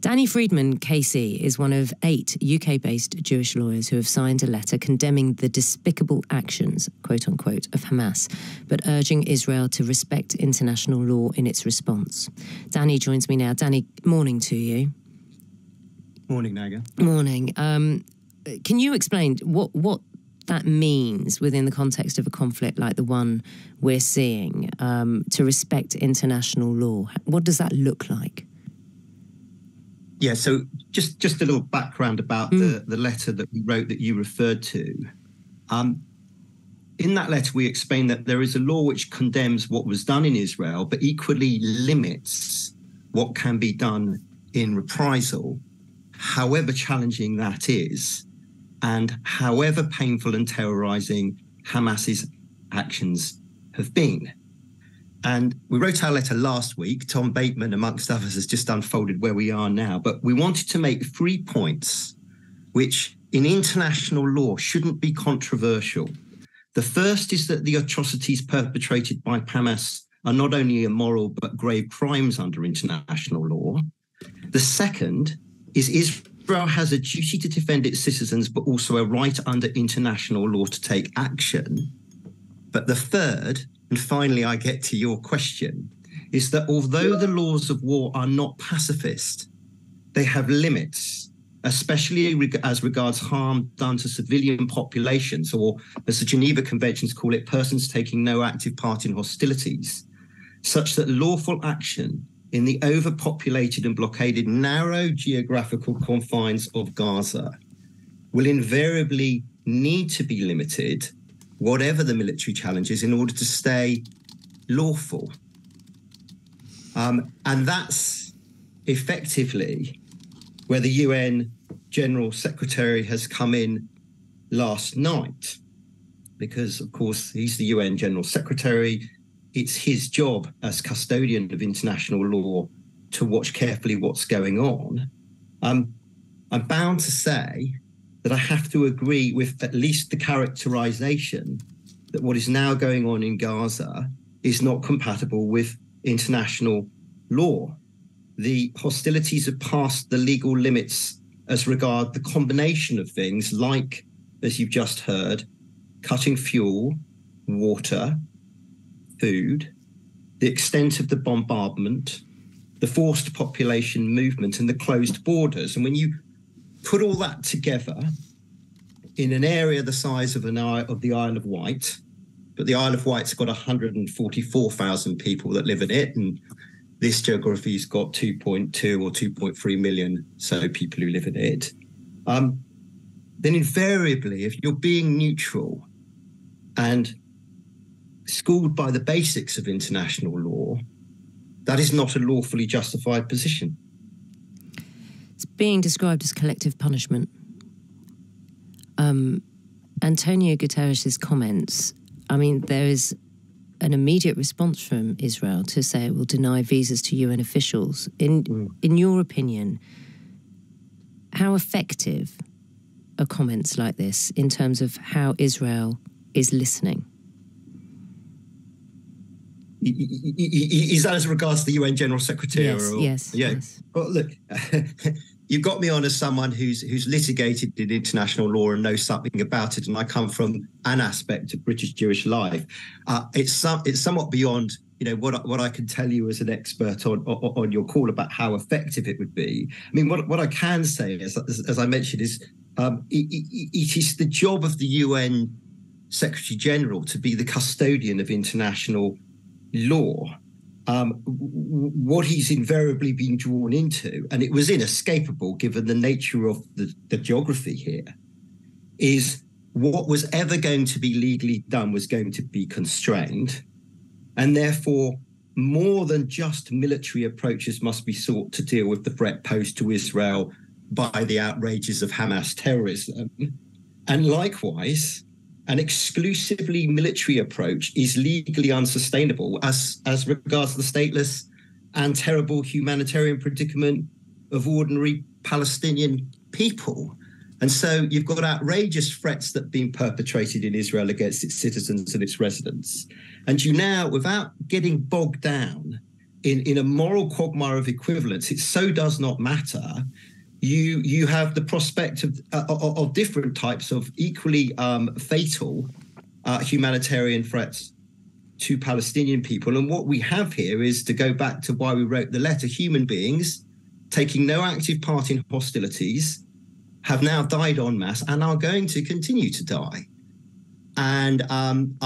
Danny Friedman KC is one of 8 UK-based Jewish lawyers who have signed a letter condemning the despicable actions, quote-unquote, of Hamas, but urging Israel to respect international law in its response. Danny joins me now. Danny, morning to you. Morning, Naga. Morning. Can you explain what that means within the context of a conflict like the one we're seeing, to respect international law? What does that look like? Yeah, so just a little background about the letter that we wrote that you referred to. In that letter, we explained that there is a law which condemns what was done in Israel, but equally limits what can be done in reprisal, however challenging that is, and however painful and terrorizing Hamas's actions have been. And we wrote our letter last week. Tom Bateman, amongst others, has just unfolded where we are now. But we wanted to make 3 points which in international law shouldn't be controversial. The first is that the atrocities perpetrated by Hamas are not only immoral but grave crimes under international law. The second is Israel has a duty to defend its citizens but also a right under international law to take action. But the third, and finally I get to your question, is that although the laws of war are not pacifist, they have limits, especially as regards harm done to civilian populations, or as the Geneva Conventions call it, persons taking no active part in hostilities, such that lawful action in the overpopulated and blockaded narrow geographical confines of Gaza will invariably need to be limited, whatever the military challenges, in order to stay lawful. And that's effectively where the UN General Secretary has come in last night, because, of course, he's the UN General Secretary. It's his job as custodian of international law to watch carefully what's going on. I'm bound to say that I have to agree with at least the characterization that what is now going on in Gaza is not compatible with international law. The hostilities have passed the legal limits as regard the combination of things like, as you've just heard, cutting fuel, water, food, the extent of the bombardment, the forced population movement, and the closed borders. And when you put all that together in an area the size of the Isle of Wight, but the Isle of Wight's got 144,000 people that live in it, and this geography's got 2.2 or 2.3 million so people who live in it, then invariably, if you're being neutral and schooled by the basics of international law, that is not a lawfully justified position. It's being described as collective punishment. Antonio Guterres' comments, I mean, there is an immediate response from Israel to say it will deny visas to UN officials. In your opinion, how effective are comments like this in terms of how Israel is listening? Is that as regards to the UN General Secretary? Yes. Well, look, you got me on as someone who's litigated in international law and knows something about it, and I come from an aspect of British Jewish life. It's somewhat beyond, what I can tell you as an expert on your call about how effective it would be. I mean, what I can say is, as I mentioned, is it is the job of the UN Secretary General to be the custodian of international law. What he's invariably been drawn into, and it was inescapable given the nature of the geography here, is what was ever going to be legally done was going to be constrained, and therefore more than just military approaches must be sought to deal with the threat posed to Israel by the outrages of Hamas terrorism. And likewise, an exclusively military approach is legally unsustainable as regards the stateless and terrible humanitarian predicament of ordinary Palestinian people. And so you've got outrageous threats that have been perpetrated in Israel against its citizens and its residents. And you now, without getting bogged down in a moral quagmire of equivalence, it so does not matter. You have the prospect of different types of equally fatal humanitarian threats to Palestinian people. And what we have here is, to go back to why we wrote the letter, human beings taking no active part in hostilities have now died en masse and are going to continue to die. And I'm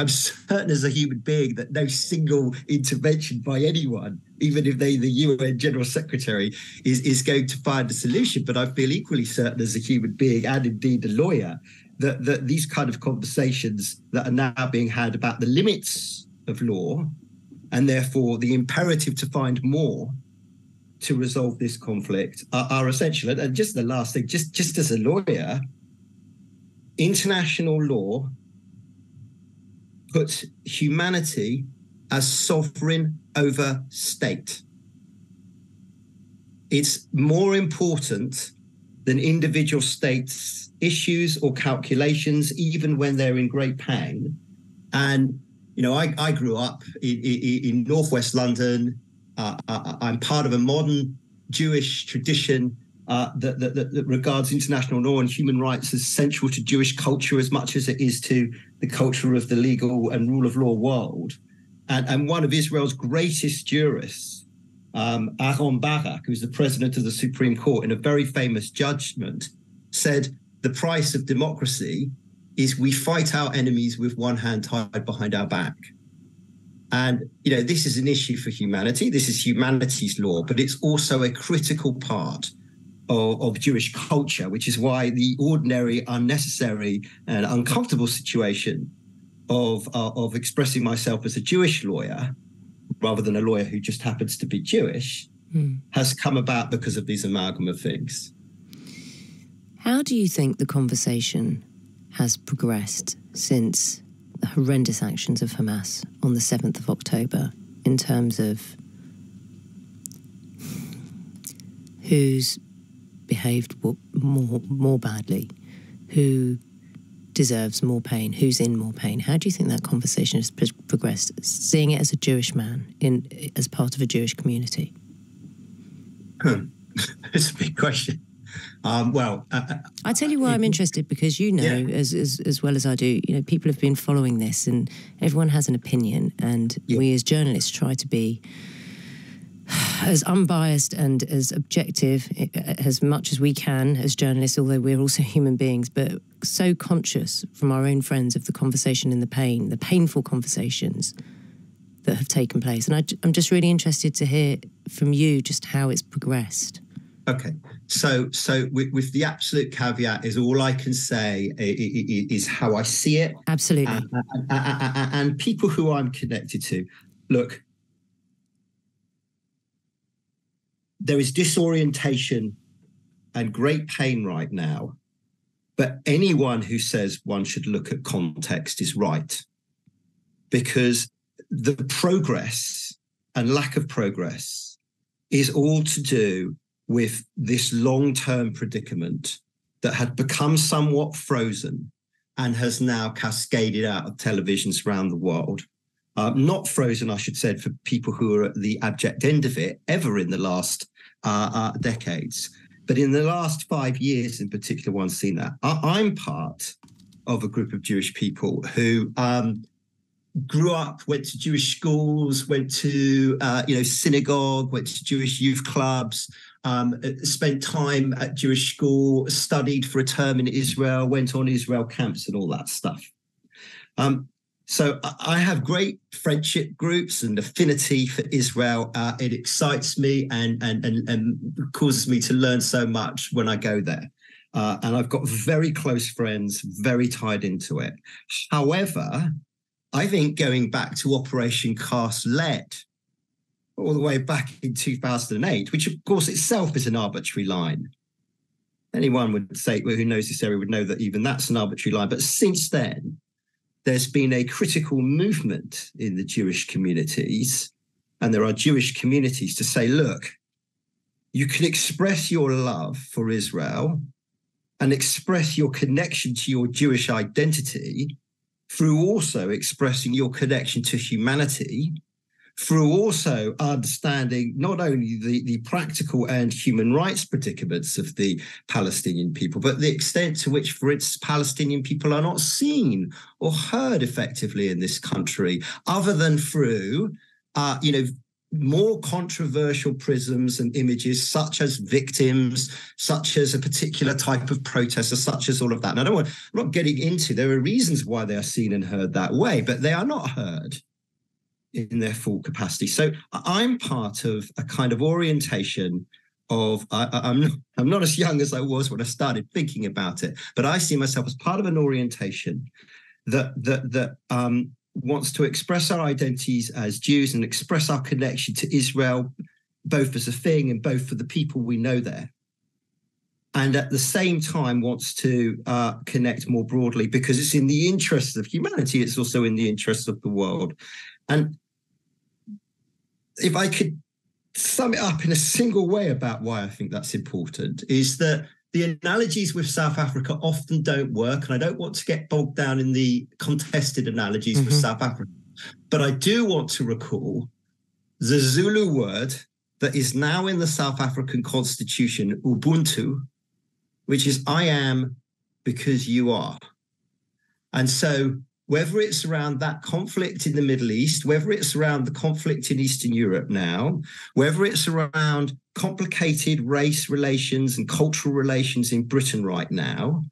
certain as a human being that no single intervention by anyone, even if they the UN General Secretary, is going to find a solution. But I feel equally certain as a human being, and indeed a lawyer, that these kind of conversations that are now being had about the limits of law, and therefore the imperative to find more to resolve this conflict, are essential. And just the last thing, just as a lawyer, international law puts humanity as sovereign over state. It's more important than individual states' issues or calculations, even when they're in great pain. And, you know, I grew up in northwest London. I'm part of a modern Jewish tradition that regards international law and human rights as central to Jewish culture as much as it is to the culture of the legal and rule of law world. And one of Israel's greatest jurists, Aaron Barak, who's the president of the Supreme Court, in a very famous judgment, said the price of democracy is we fight our enemies with one hand tied behind our back. And, you know, this is an issue for humanity. This is humanity's law, but it's also a critical part of Jewish culture, which is why the ordinary, unnecessary, and uncomfortable situation of expressing myself as a Jewish lawyer, rather than a lawyer who just happens to be Jewish, has come about because of these amalgam of things. How do you think the conversation has progressed since the horrendous actions of Hamas on the 7th of October, in terms of who's behaved more badly, who deserves more pain, who's in more pain? How do you think that conversation has progressed, seeing it as a Jewish man, as part of a Jewish community? It's a big question. I tell you why I'm interested, because as well as I do, you know, people have been following this, and everyone has an opinion, and we as journalists try to be as unbiased and as objective as much as we can as journalists, although we're also human beings, but so conscious from our own friends of the conversation and the painful conversations that have taken place. And I'm just really interested to hear from you just how it's progressed. Okay, so with the absolute caveat is all I can say is how I see it. Absolutely. And people who I'm connected to. Look, there is disorientation and great pain right now, but anyone who says one should look at context is right, because the progress and lack of progress is all to do with this long-term predicament that had become somewhat frozen and has now cascaded out of televisions around the world. Not frozen, I should say, for people who are at the abject end of it ever in the last decades. But in the last 5 years in particular, one's seen that. I'm part of a group of Jewish people who grew up, went to Jewish schools, went to synagogue, went to Jewish youth clubs, spent time at Jewish school, studied for a term in Israel, went on Israel camps and all that stuff. So I have great friendship groups and affinity for Israel. It excites me and causes me to learn so much when I go there. And I've got very close friends, very tied into it. However, I think going back to Operation Cast Lead, all the way back in 2008, which of course itself is an arbitrary line. Anyone would say, who knows this area would know that even that's an arbitrary line. But since then, there's been a critical movement in the Jewish communities, and there are Jewish communities to say, look, you can express your love for Israel and express your connection to your Jewish identity through also expressing your connection to humanity, through also understanding not only the practical and human rights predicaments of the Palestinian people, but the extent to which, for instance, Palestinian people are not seen or heard effectively in this country, other than through, more controversial prisms and images, such as victims, such as a particular type of protester, such as all of that. And I'm not getting into, there are reasons why they are seen and heard that way, but they are not heard in their full capacity. So I'm part of a kind of orientation of, I'm not as young as I was when I started thinking about it, but I see myself as part of an orientation that wants to express our identities as Jews and express our connection to Israel, both as a thing and both for the people we know there. And at the same time wants to connect more broadly, because it's in the interests of humanity, it's also in the interests of the world. And if I could sum it up in a single way about why I think that's important, is that the analogies with South Africa often don't work, and I don't want to get bogged down in the contested analogies with South Africa. But I do want to recall the Zulu word that is now in the South African constitution, Ubuntu, which is I am because you are. And so whether it's around that conflict in the Middle East, whether it's around the conflict in Eastern Europe now, whether it's around complicated race relations and cultural relations in Britain right now,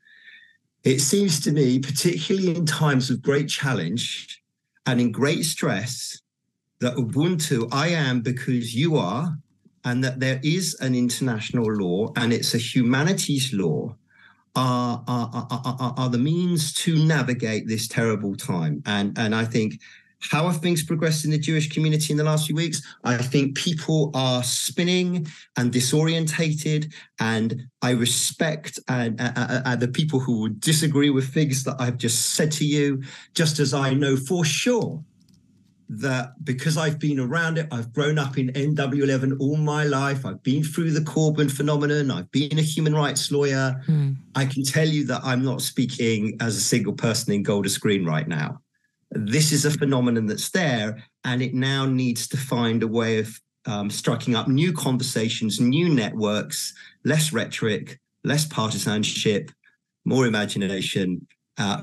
it seems to me, particularly in times of great challenge and in great stress, that Ubuntu, I am because you are, and that there is an international law, and it's a humanities law, are the means to navigate this terrible time. And I think, how have things progressed in the Jewish community in the last few weeks? I think people are spinning and disorientated, and I respect the people who would disagree with things that I've just said to you, just as I know for sure that because I've been around it, I've grown up in NW11 all my life, I've been through the Corbyn phenomenon, I've been a human rights lawyer. I can tell you that I'm not speaking as a single person in Golders Green right now. This is a phenomenon that's there, and it now needs to find a way of striking up new conversations, new networks, less rhetoric, less partisanship, more imagination,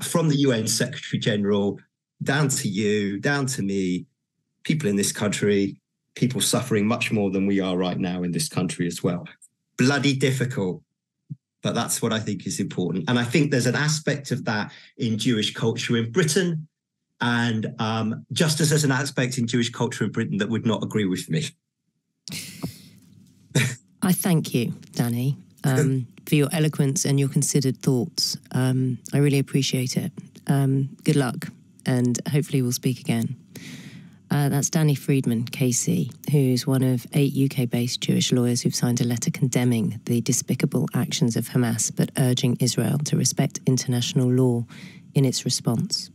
from the UN Secretary General down to you, down to me, people in this country, people suffering much more than we are right now in this country as well. Bloody difficult, but that's what I think is important. And I think there's an aspect of that in Jewish culture in Britain, and just as there's an aspect in Jewish culture in Britain that would not agree with me. I thank you, Danny, for your eloquence and your considered thoughts. I really appreciate it. Good luck, and hopefully we'll speak again. That's Danny Friedman KC, who's one of 8 UK-based Jewish lawyers who've signed a letter condemning the despicable actions of Hamas, but urging Israel to respect international law in its response.